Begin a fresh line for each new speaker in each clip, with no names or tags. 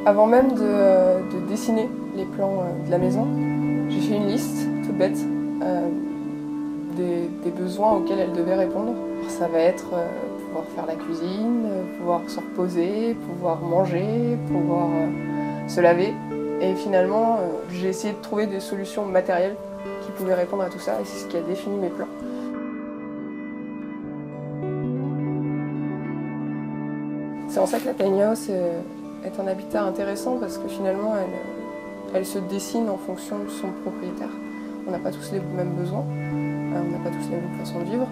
Avant même de dessiner les plans de la maison, j'ai fait une liste toute bête des besoins auxquels elle devait répondre. Ça va être pouvoir faire la cuisine, pouvoir se reposer, pouvoir manger, pouvoir se laver. Et finalement, j'ai essayé de trouver des solutions matérielles qui pouvaient répondre à tout ça, et c'est ce qui a défini mes plans. C'est en ça que la tiny house est un habitat intéressant, parce que finalement elle se dessine en fonction de son propriétaire. On n'a pas tous les mêmes besoins, on n'a pas tous les mêmes façons de vivre.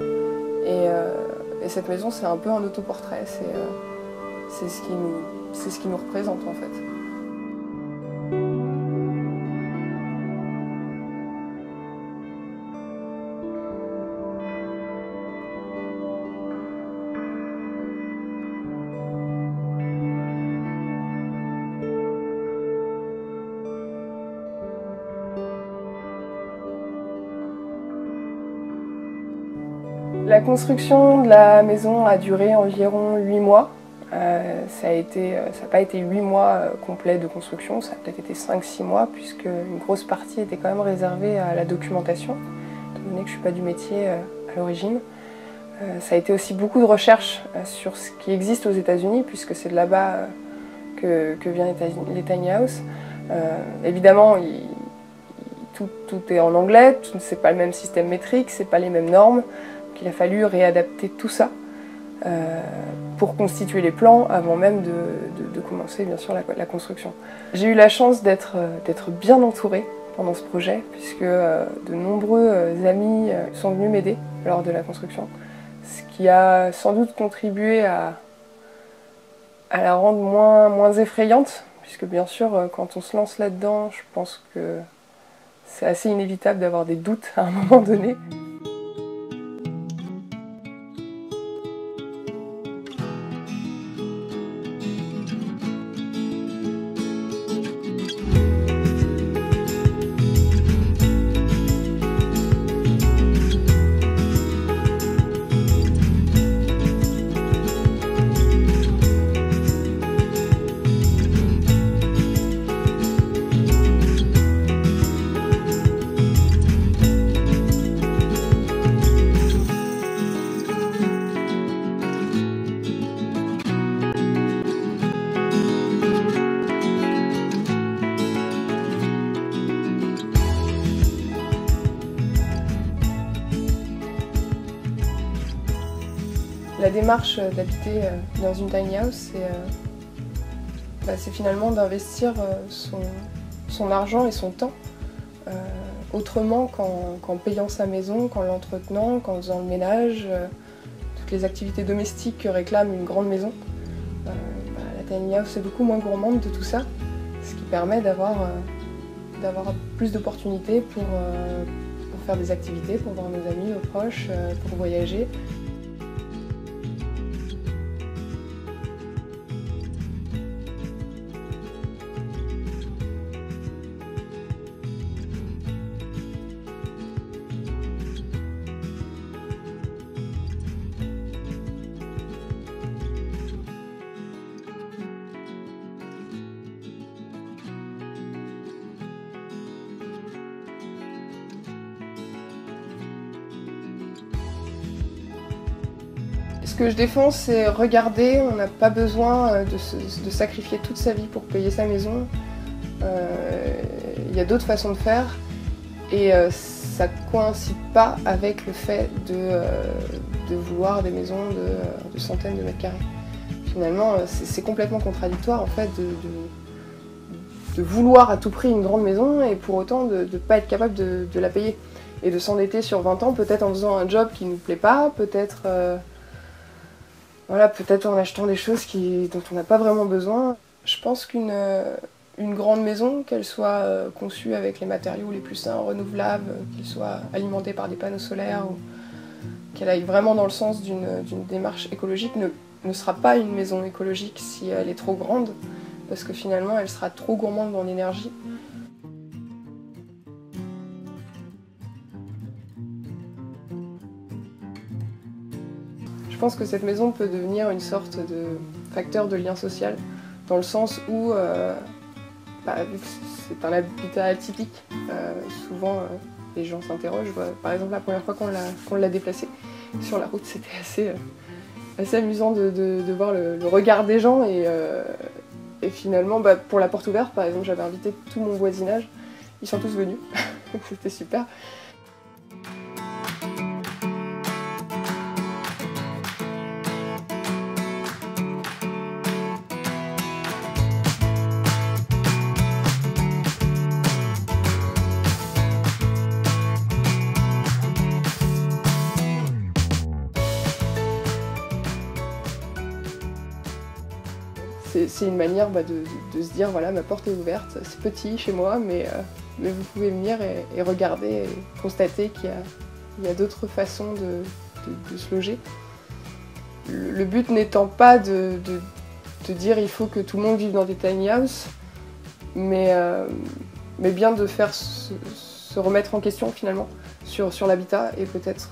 Et cette maison, c'est un peu un autoportrait, c'est ce qui nous représente en fait. La construction de la maison a duré environ 8 mois. Ça n'a pas été 8 mois complets de construction, ça a peut-être été 5-6 mois, puisque une grosse partie était quand même réservée à la documentation, étant donné que je ne suis pas du métier à l'origine. Ça a été aussi beaucoup de recherches sur ce qui existe aux États-Unis, puisque c'est de là-bas que viennent les tiny houses. Évidemment, tout est en anglais, c'est pas le même système métrique, c'est pas les mêmes normes. Il a fallu réadapter tout ça pour constituer les plans avant même de commencer bien sûr la construction. J'ai eu la chance d'être bien entourée pendant ce projet, puisque de nombreux amis sont venus m'aider lors de la construction, ce qui a sans doute contribué à la rendre moins effrayante, puisque bien sûr quand on se lance là-dedans, je pense que c'est assez inévitable d'avoir des doutes à un moment donné. La démarche d'habiter dans une tiny house, c'est finalement d'investir son argent et son temps autrement qu'en payant sa maison, qu'en l'entretenant, qu'en faisant le ménage, toutes les activités domestiques que réclame une grande maison. La tiny house est beaucoup moins gourmande de tout ça, ce qui permet d'avoir plus d'opportunités pour faire des activités, pour voir nos amis, nos proches, pour voyager. Ce que je défends, c'est regarder, on n'a pas besoin de sacrifier toute sa vie pour payer sa maison. Il y a d'autres façons de faire et ça ne coïncide pas avec le fait de vouloir des maisons de centaines de mètres carrés. Finalement, c'est complètement contradictoire en fait de vouloir à tout prix une grande maison et pour autant de ne pas être capable de la payer. Et de s'endetter sur 20 ans, peut-être en faisant un job qui ne nous plaît pas, peut-être peut-être en achetant des choses dont on n'a pas vraiment besoin. Je pense qu'une grande maison, qu'elle soit conçue avec les matériaux les plus sains, renouvelables, qu'elle soit alimentée par des panneaux solaires, ou qu'elle aille vraiment dans le sens d'une démarche écologique, ne sera pas une maison écologique si elle est trop grande, parce que finalement elle sera trop gourmande en énergie. Je pense que cette maison peut devenir une sorte de facteur de lien social dans le sens où, vu que c'est un habitat atypique, souvent les gens s'interrogent. Par exemple, la première fois qu'on l'a déplacé sur la route, c'était assez amusant de voir le regard des gens et finalement, pour la porte ouverte, par exemple, j'avais invité tout mon voisinage. Ils sont tous venus, c'était super. C'est une manière de se dire, voilà, ma porte est ouverte, c'est petit chez moi, mais vous pouvez venir et regarder et constater qu'il y a d'autres façons de se loger. Le but n'étant pas de dire il faut que tout le monde vive dans des tiny houses, mais bien de faire se remettre en question finalement sur l'habitat et peut-être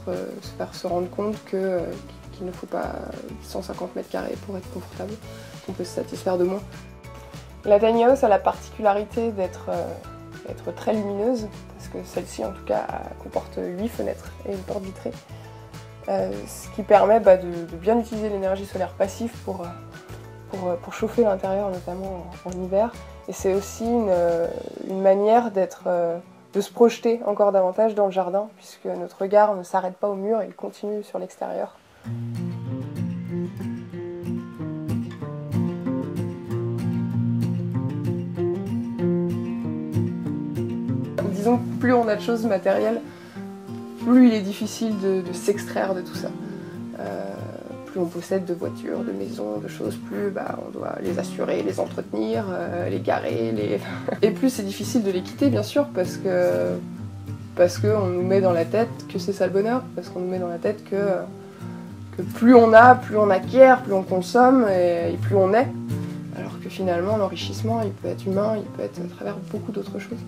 se rendre compte qu'il ne faut pas 150 mètres carrés pour être confortable, qu'on peut se satisfaire de moins. La tiny house a la particularité d'être très lumineuse, parce que celle-ci en tout cas comporte 8 fenêtres et une porte vitrée, ce qui permet de bien utiliser l'énergie solaire passive pour chauffer l'intérieur, notamment en hiver. Et c'est aussi une manière de se projeter encore davantage dans le jardin, puisque notre regard ne s'arrête pas au mur, il continue sur l'extérieur. Disons que plus on a de choses matérielles, plus il est difficile de s'extraire de tout ça. Plus on possède de voitures, de maisons, de choses, plus on doit les assurer, les entretenir, les garer, Et plus c'est difficile de les quitter, bien sûr, parce qu'on nous met dans la tête que c'est ça le bonheur, parce qu'on nous met dans la tête que plus on acquiert, plus on consomme et plus on est. Alors que finalement, l'enrichissement, il peut être humain, il peut être à travers beaucoup d'autres choses.